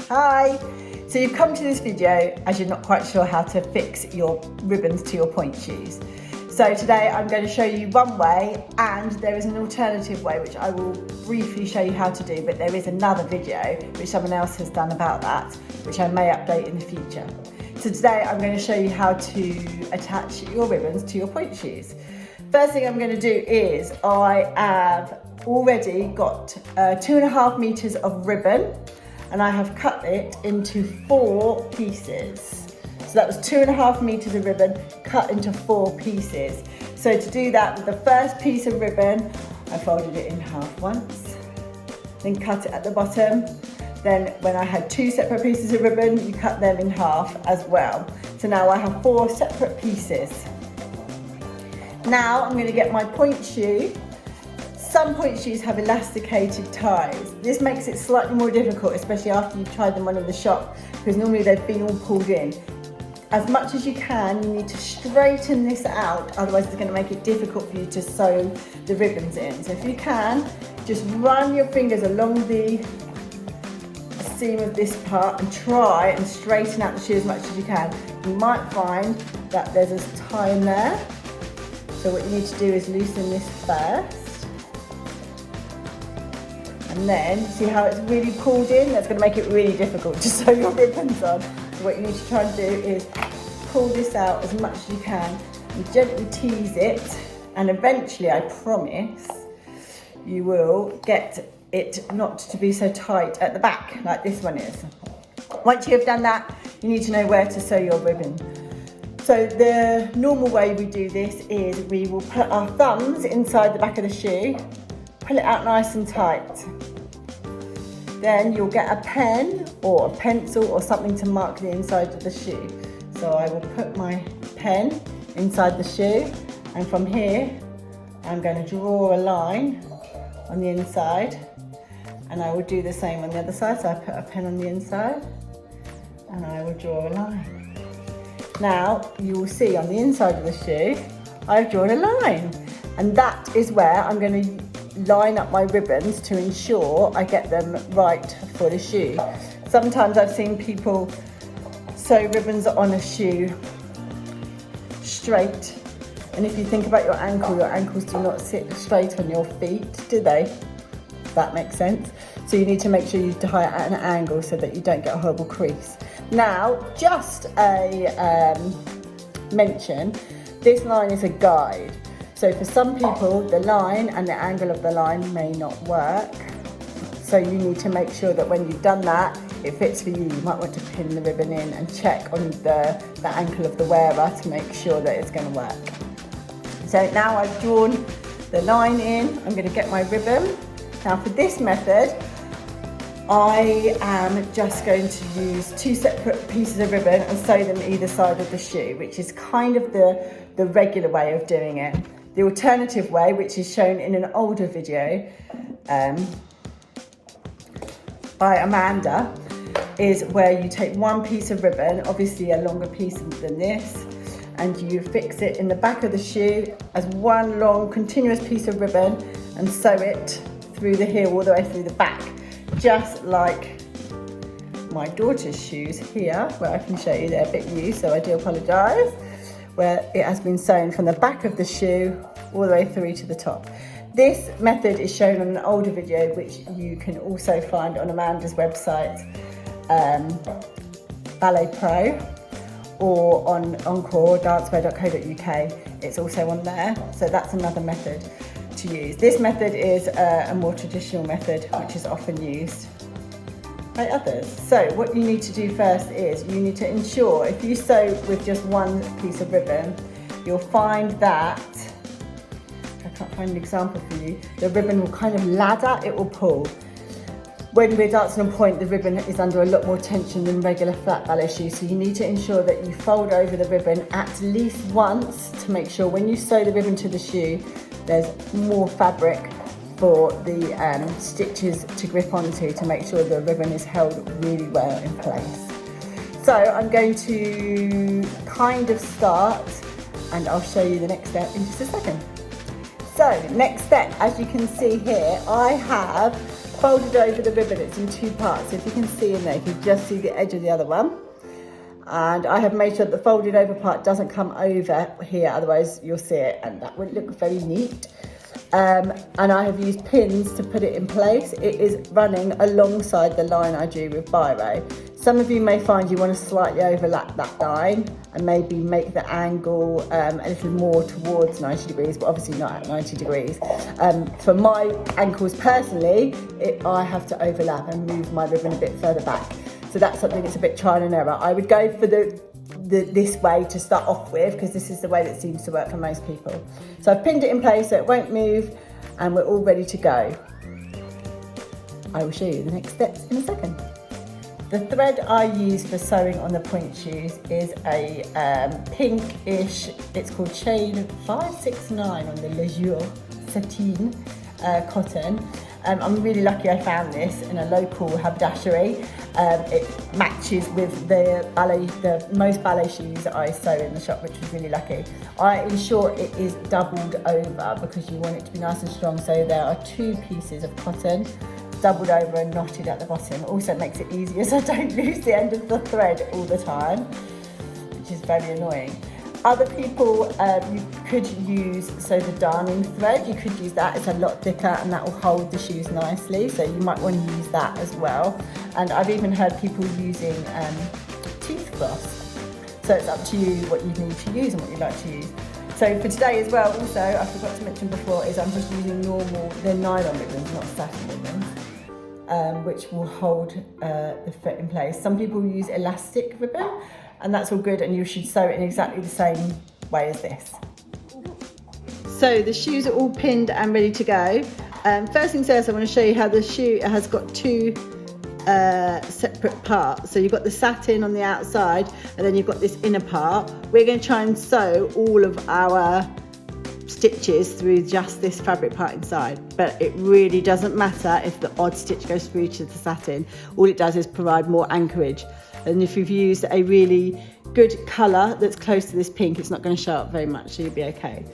Hi! So you've come to this video as you're not quite sure how to fix your ribbons to your pointe shoes. So today I'm going to show you one way, and there is an alternative way which I will briefly show you how to do, but there is another video which someone else has done about that, which I may update in the future. So today I'm going to show you how to attach your ribbons to your pointe shoes. First thing I'm going to do is I have already got 2.5 meters of ribbon, and I have cut it into 4 pieces. So that was 2.5 meters of ribbon cut into 4 pieces. So to do that, with the first piece of ribbon, I folded it in half once, then cut it at the bottom. Then when I had 2 separate pieces of ribbon, you cut them in half as well. So now I have 4 separate pieces. Now I'm going to get my pointe shoe. Some pointe shoes have elasticated ties. This makes it slightly more difficult, especially after you've tried them on in the shop, because normally they've been all pulled in. As much as you can, you need to straighten this out, otherwise it's going to make it difficult for you to sew the ribbons in. So if you can, just run your fingers along the seam of this part and try and straighten out the shoe as much as you can. You might find that there's a tie in there. So what you need to do is loosen this first. And then, see how it's really pulled in? That's going to make it really difficult to sew your ribbons on. So what you need to try and do is pull this out as much as you can and gently tease it, and eventually, I promise, you will get it not to be so tight at the back like this one is. Once you have done that, you need to know where to sew your ribbon. So the normal way we do this is we will put our thumbs inside the back of the shoe, pull it out nice and tight. Then you'll get a pen or a pencil or something to mark the inside of the shoe. So I will put my pen inside the shoe, and from here I'm going to draw a line on the inside, and I will do the same on the other side. So I put a pen on the inside and I will draw a line. Now you will see on the inside of the shoe I've drawn a line, and that is where I'm going to line up my ribbons to ensure I get them right for the shoe. Sometimes I've seen people sew ribbons on a shoe straight, and if you think about your ankles do not sit straight on your feet, do they? That makes sense. So you need to make sure you tie it at an angle so that you don't get a horrible crease. Now, just a mention, this line is a guide. So for some people, the line and the angle of the line may not work. So you need to make sure that when you've done that, it fits for you. You might want to pin the ribbon in and check on the ankle of the wearer to make sure that it's going to work. So now I've drawn the line in, I'm going to get my ribbon. Now for this method, I am just going to use 2 separate pieces of ribbon and sew them either side of the shoe, which is kind of the regular way of doing it. The alternative way, which is shown in an older video by Amanda, is where you take 1 piece of ribbon, obviously a longer piece than this, and you fix it in the back of the shoe as 1 long continuous piece of ribbon and sew it through the heel all the way through the back, just like my daughter's shoes here, where I can show you. They're a bit new, so I do apologise, where it has been sewn from the back of the shoe all the way through to the top. This method is shown on an older video, which you can also find on Amanda's website, Ballet Pro, or on Encore, dancewear.co.uk. It's also on there, so that's another method to use. This method is a more traditional method, which is often used by others. So what you need to do first is you need to ensure, if you sew with just 1 piece of ribbon, you'll find that, I can't find an example for you, the ribbon will kind of ladder, it will pull. When we're dancing on pointe, the ribbon is under a lot more tension than regular flat ballet shoes, so you need to ensure that you fold over the ribbon at least once to make sure when you sew the ribbon to the shoe, there's more fabric for the stitches to grip onto, to make sure the ribbon is held really well in place. So I'm going to kind of start, and I'll show you the next step in just a second. So next step, as you can see here, I have folded over the ribbon. It's in two parts. So if you can see in there, you can just see the edge of the other one. And I have made sure that the folded over part doesn't come over here, otherwise you'll see it and that wouldn't look very neat. And I have used pins to put it in place. It is running alongside the line I drew with biro. Some of you may find you want to slightly overlap that line and maybe make the angle a little more towards 90 degrees, but obviously not at 90 degrees. For my ankles personally, I have to overlap and move my ribbon a bit further back. So that's something that's a bit trial and error. I would go for this way to start off with, because this is the way that seems to work for most people. So I've pinned it in place so it won't move, and we're all ready to go. I will show you the next steps in a second. The thread I use for sewing on the pointe shoes is a pinkish, it's called shade 569 on the Leisure sateen cotton. I'm really lucky I found this in a local haberdashery. It matches with the most ballet shoes that I sew in the shop, which was really lucky. I ensure it is doubled over because you want it to be nice and strong. So there are 2 pieces of cotton doubled over and knotted at the bottom. Also makes it easier so I don't lose the end of the thread all the time, which is very annoying. Other people, you could use, so the darning thread, you could use that. It's a lot thicker and that will hold the shoes nicely, so you might want to use that as well. And I've even heard people using teeth floss. So it's up to you what you need to use and what you like to use. So for today as well, also, I forgot to mention before, is I'm just using they're nylon ribbons, not satin ribbons, which will hold the foot in place. Some people use elastic ribbon, and that's all good, and you should sew it in exactly the same way as this. So the shoes are all pinned and ready to go. First things first, I want to show you how the shoe has got 2 separate parts. So you've got the satin on the outside, and then you've got this inner part. We're going to try and sew all of our stitches through just this fabric part inside, but it really doesn't matter if the odd stitch goes through to the satin. All it does is provide more anchorage. And if you've used a really good colour that's close to this pink, it's not going to show up very much, so you'll be okay.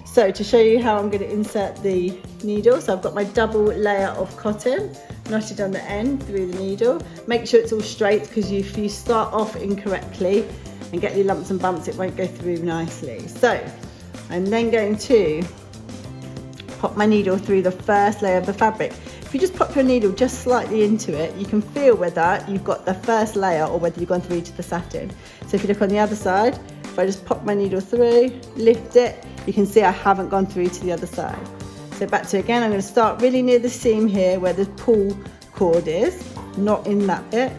So to show you how I'm going to insert the needle, so I've got my double layer of cotton knotted on the end through the needle. Make sure it's all straight, because if you start off incorrectly and get your lumps and bumps, it won't go through nicely. So I'm then going to pop my needle through the first layer of the fabric. If you just pop your needle just slightly into it, you can feel whether you've got the first layer or whether you've gone through to the satin. So if you look on the other side, if I just pop my needle through, lift it, you can see I haven't gone through to the other side. So back to again, I'm going to start really near the seam here where the pull cord is, not in that bit.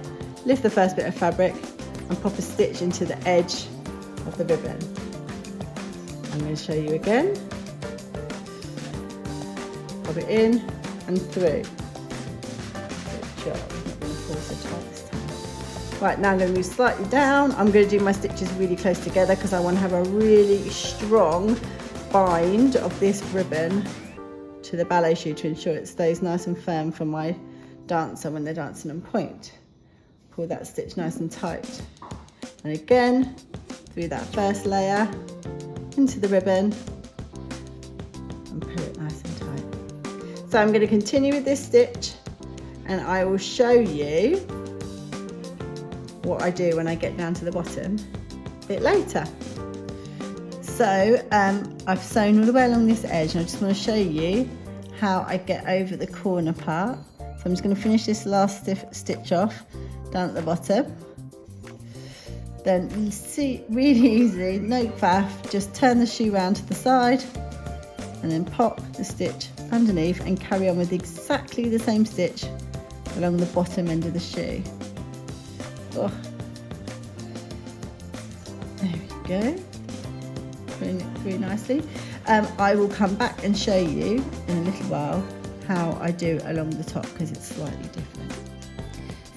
Lift the first bit of fabric and pop a stitch into the edge of the ribbon. I'm going to show you again. Pop it in and through. Good job. I'm not going to pull so tight this time. Right, now I'm going to move slightly down. I'm going to do my stitches really close together because I want to have a really strong bind of this ribbon to the ballet shoe to ensure it stays nice and firm for my dancer when they're dancing on pointe. Pull that stitch nice and tight. And again, through that first layer, into the ribbon, and pull it nice and tight. So I'm going to continue with this stitch, and I will show you what I do when I get down to the bottom a bit later. So I've sewn all the way along this edge, and I just want to show you how I get over the corner part. So I'm just going to finish this last stitch off down at the bottom. Then you see, really easy, no faff, just turn the shoe round to the side and then pop the stitch underneath and carry on with exactly the same stitch along the bottom end of the shoe. Oh. There we go. Putting it through nicely. I will come back and show you in a little while how I do along the top because it's slightly different.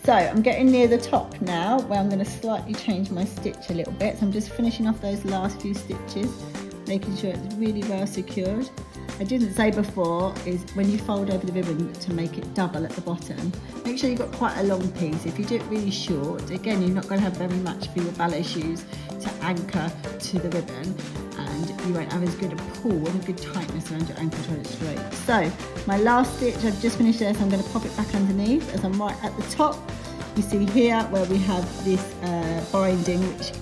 So I'm getting near the top now where I'm going to slightly change my stitch a little bit. So I'm just finishing off those last few stitches, making sure it's really well secured. I didn't say before is when you fold over the ribbon to make it double at the bottom, make sure you've got quite a long piece. If you do it really short, again, you're not going to have very much for your ballet shoes to anchor to the ribbon, and you won't have as good a pull and a good tightness around your ankle to hold it straight. So my last stitch, I've just finished there, so I'm going to pop it back underneath as I'm right at the top. You see here where we have this binding which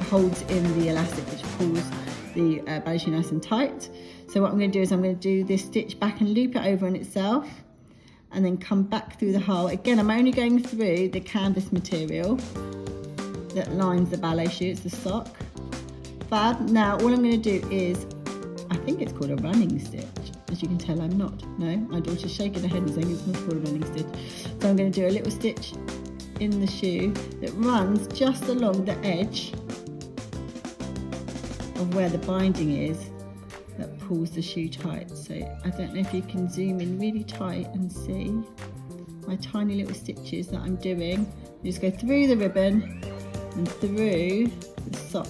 holds in the elastic, which pulls the ballet shoe nice and tight. So what I'm going to do is I'm going to do this stitch back and loop it over on itself, and then come back through the hole. Again, I'm only going through the canvas material that lines the ballet shoe, it's the sock. Fab. Now all I'm going to do is, I think it's called a running stitch. As you can tell, I'm not. No, my daughter's shaking her head and saying it's not called a running stitch. So I'm going to do a little stitch in the shoe that runs just along the edge of where the binding is that pulls the shoe tight. So I don't know if you can zoom in really tight and see my tiny little stitches that I'm doing. You just go through the ribbon and through the sock.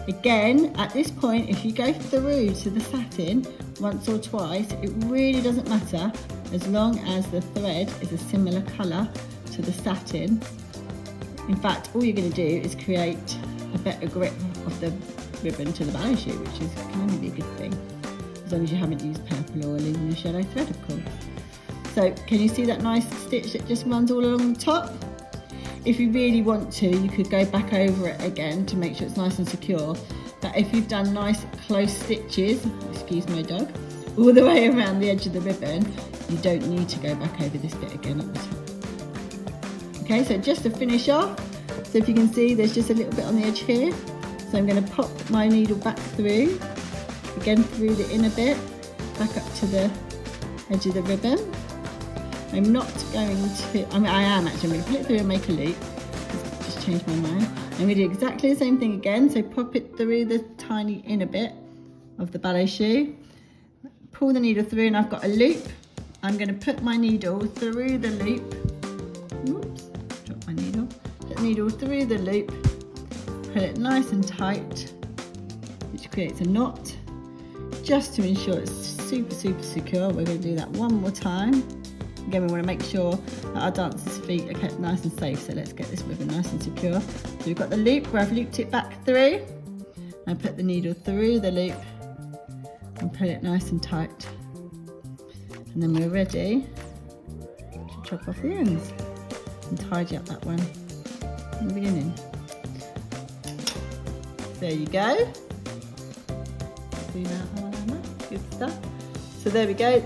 Again, at this point, if you go through to the satin once or twice, it really doesn't matter as long as the thread is a similar colour to the satin. In fact, all you're going to do is create a better grip of the ribbon to the ballet shoe, which can only be a good thing, as long as you haven't used purple or leaving the shallow thread, of course. So can you see that nice stitch that just runs all along the top? If you really want to, you could go back over it again to make sure it's nice and secure. But if you've done nice close stitches, excuse my dog, all the way around the edge of the ribbon, you don't need to go back over this bit again at the top. Okay, so just to finish off, so if you can see there's just a little bit on the edge here. So I'm going to pop my needle back through, again through the inner bit, back up to the edge of the ribbon. I'm not going to, I am actually, I'm going to pull it through and make a loop. Just changed my mind. I'm going to do exactly the same thing again. So pop it through the tiny inner bit of the ballet shoe, pull the needle through, and I've got a loop. I'm going to put my needle through the loop. Oops, drop my needle. Put the needle through the loop, pull it nice and tight, which creates a knot, just to ensure it's super, super secure. We're going to do that one more time. Again, we want to make sure that our dancers' feet are kept nice and safe, so let's get this ribbon nice and secure. So we've got the loop where I've looped it back through. I put the needle through the loop and pull it nice and tight. And then we're ready to chop off the ends and tidy up that one in the beginning. There you go. See that? Good stuff. So there we go.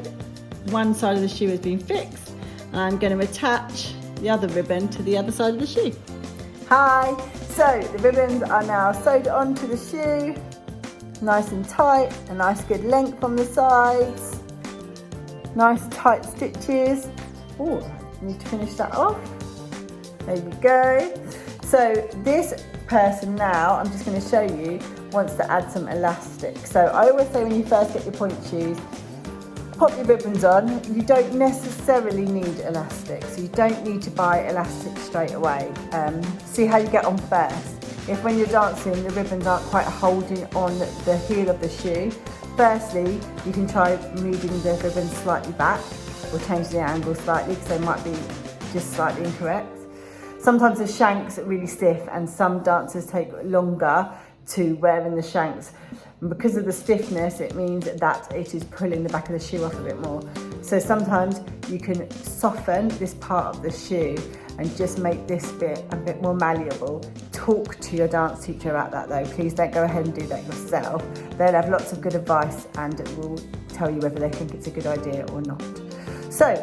One side of the shoe has been fixed, and I'm going to attach the other ribbon to the other side of the shoe. Hi, so the ribbons are now sewed onto the shoe, nice and tight, a nice good length on the sides, nice tight stitches. Oh, need to finish that off. There we go. So this person now, I'm just going to show you, wants to add some elastic. So I always say when you first get your point shoes, pop your ribbons on. You don't necessarily need elastic, so you don't need to buy elastic straight away. See how you get on first. If when you're dancing the ribbons aren't quite holding on the heel of the shoe, firstly you can try moving the ribbons slightly back or change the angle slightly because they might be just slightly incorrect. Sometimes the shanks are really stiff and some dancers take longer to wear in the shanks. And because of the stiffness, it means that it is pulling the back of the shoe off a bit more. So sometimes you can soften this part of the shoe and just make this bit a bit more malleable. Talk to your dance teacher about that though. Please don't go ahead and do that yourself. They'll have lots of good advice and will tell you whether they think it's a good idea or not. So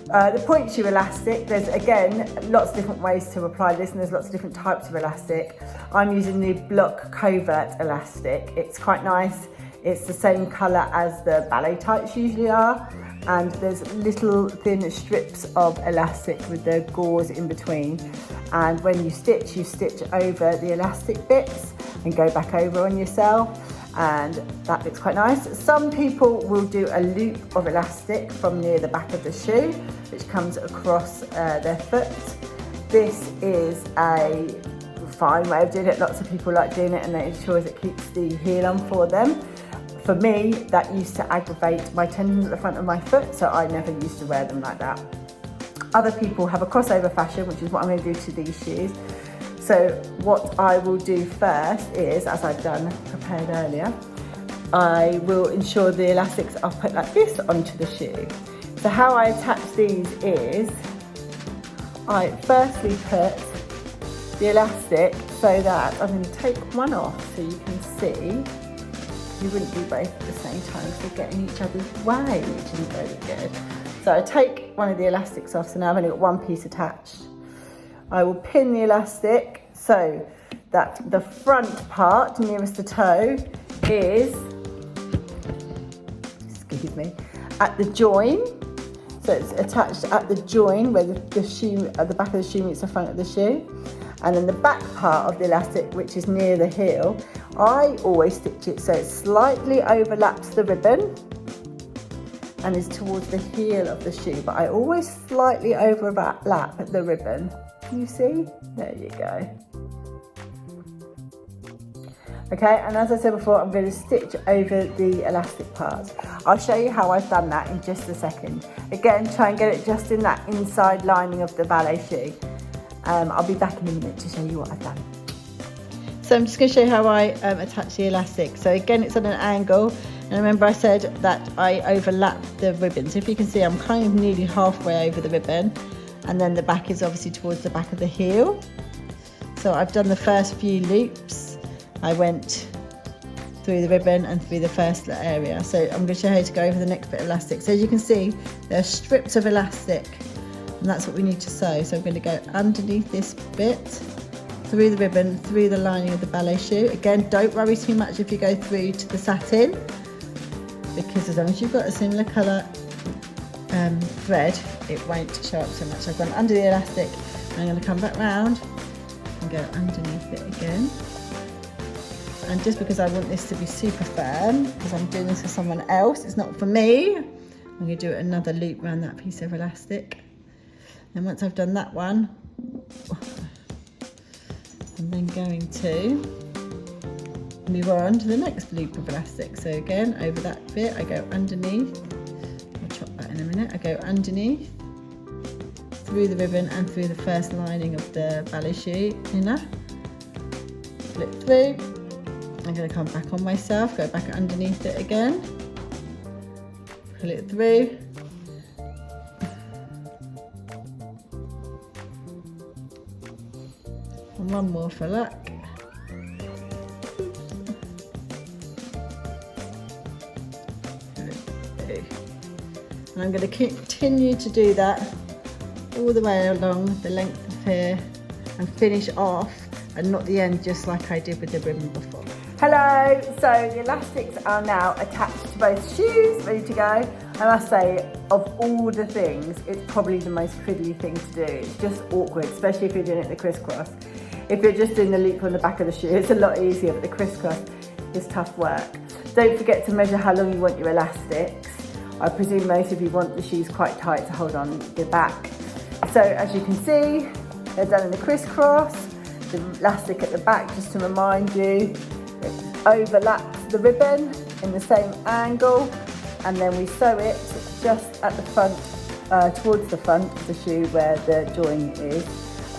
the point shoe elastic, there's again lots of different ways to apply this, and there's lots of different types of elastic. I'm using the block covert elastic. It's quite nice. It's the same colour as the ballet tights usually are, and there's little thin strips of elastic with the gauze in between. And when you stitch over the elastic bits and go back over on yourself, and that looks quite nice. Some people will do a loop of elastic from near the back of the shoe, which comes across their foot. This is a fine way of doing it. Lots of people like doing it, and it ensures it keeps the heel on for them. for me, that used to aggravate my tendons at the front of my foot, so I never used to wear them like that. Other people have a crossover fashion, which is what I'm going to do to these shoes. So what I will do first is, as I've prepared earlier, I will ensure the elastics are put like this onto the shoe. So how I attach these is, I firstly put the elastic so that I'm going to take one off so you can see. You wouldn't do both at the same time because they're getting each other's way, which isn't very good. So I take one of the elastics off, so now I've only got one piece attached. I will pin the elastic so that the front part nearest the toe is, excuse me, at the join. So it's attached at the join where the shoe, at the back of the shoe meets the front of the shoe. And then the back part of the elastic, which is near the heel, I always stitch it so it slightly overlaps the ribbon and is towards the heel of the shoe, but I always slightly overlap the ribbon. You see? There you go. Okay, and as I said before, I'm going to stitch over the elastic parts. I'll show you how I've done that in just a second. Again, try and get it just in that inside lining of the ballet shoe. I'll be back in a minute to show you what I've done. So I'm just going to show you how I attach the elastic. So again, it's at an angle. And remember I said that I overlap the ribbon. So if you can see, I'm kind of nearly halfway over the ribbon. And then the back is obviously towards the back of the heel. So I've done the first few loops. I went through the ribbon and through the first area. So I'm going to show you how to go over the next bit of elastic. So as you can see, there are strips of elastic. And that's what we need to sew. So I'm going to go underneath this bit, through the ribbon, through the lining of the ballet shoe. Again, don't worry too much if you go through to the satin, because as long as you've got a similar colour thread, it won't show up so much. I've gone under the elastic, and I'm going to come back round and go underneath it again. And just because I want this to be super firm, because I'm doing this for someone else, it's not for me, I'm going to do another loop around that piece of elastic. And once I've done that one, I'm then going to move on to the next loop of elastic. So again, over that bit, I go underneath. I'll chop that in a minute. I go underneath, through the ribbon and through the first lining of the ballet shoe inner. Flip through. I'm going to come back on myself, go back underneath it again, pull it through. And one more for luck. And I'm going to continue to do that all the way along the length of here and finish off and not the end just like I did with the ribbon before. Hello, so the elastics are now attached to both shoes, ready to go. I must say, of all the things, it's probably the most fiddly thing to do. It's just awkward, especially if you're doing it the crisscross. If you're just doing the loop on the back of the shoe, it's a lot easier, but the crisscross is tough work. Don't forget to measure how long you want your elastics. I presume most of you want the shoes quite tight to hold on the back. So as you can see, they're done in the crisscross. The elastic at the back, just to remind you, it overlaps the ribbon in the same angle, and then we sew it just at the front, towards the front of the shoe where the join is.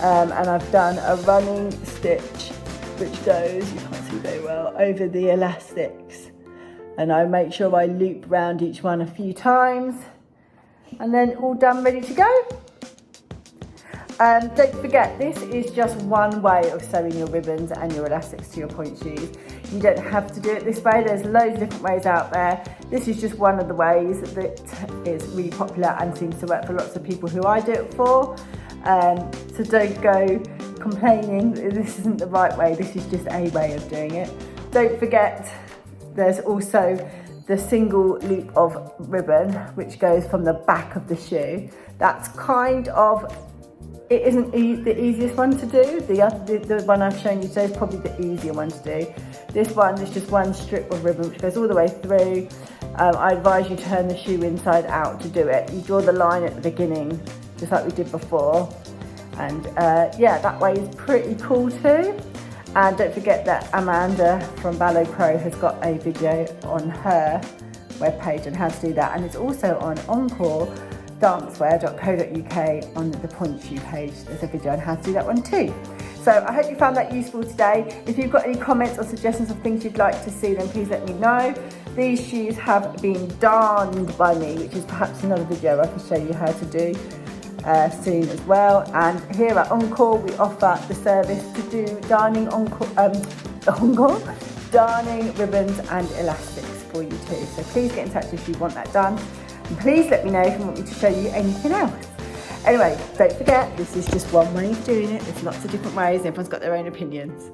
And I've done a running stitch which goes, you can't see very well, over the elastics. And I make sure I loop round each one a few times, and then all done, ready to go. Don't forget, this is just one way of sewing your ribbons and your elastics to your point shoes. You don't have to do it this way. There's loads of different ways out there. This is just one of the ways that is really popular and seems to work for lots of people who I do it for. So don't go complaining that this isn't the right way. This is just a way of doing it. Don't forget, there's also the single loop of ribbon which goes from the back of the shoe. That's kind of, it isn't the easiest one to do. The one I've shown you today is probably the easier one to do. This one is just one strip of ribbon which goes all the way through. I advise you turn the shoe inside out to do it. You draw the line at the beginning, just like we did before. And yeah, that way is pretty cool too. And don't forget that Amanda from Ballet Pro has got a video on her webpage on how to do that, and it's also on encoredancewear.co.uk on the Pointe page. There's a video on how to do that one too. So I hope you found that useful today. If you've got any comments or suggestions of things you'd like to see, then please let me know. These shoes have been darned by me, which is perhaps another video I can show you how to do soon as well. And here at Encore we offer the service to do darning darning ribbons and elastics for you too. So please get in touch if you want that done, and please let me know if you want me to show you anything else. Anyway, don't forget, this is just one way of doing it. There's lots of different ways, everyone's got their own opinions.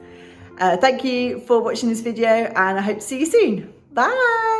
Thank you for watching this video, and I hope to see you soon. Bye.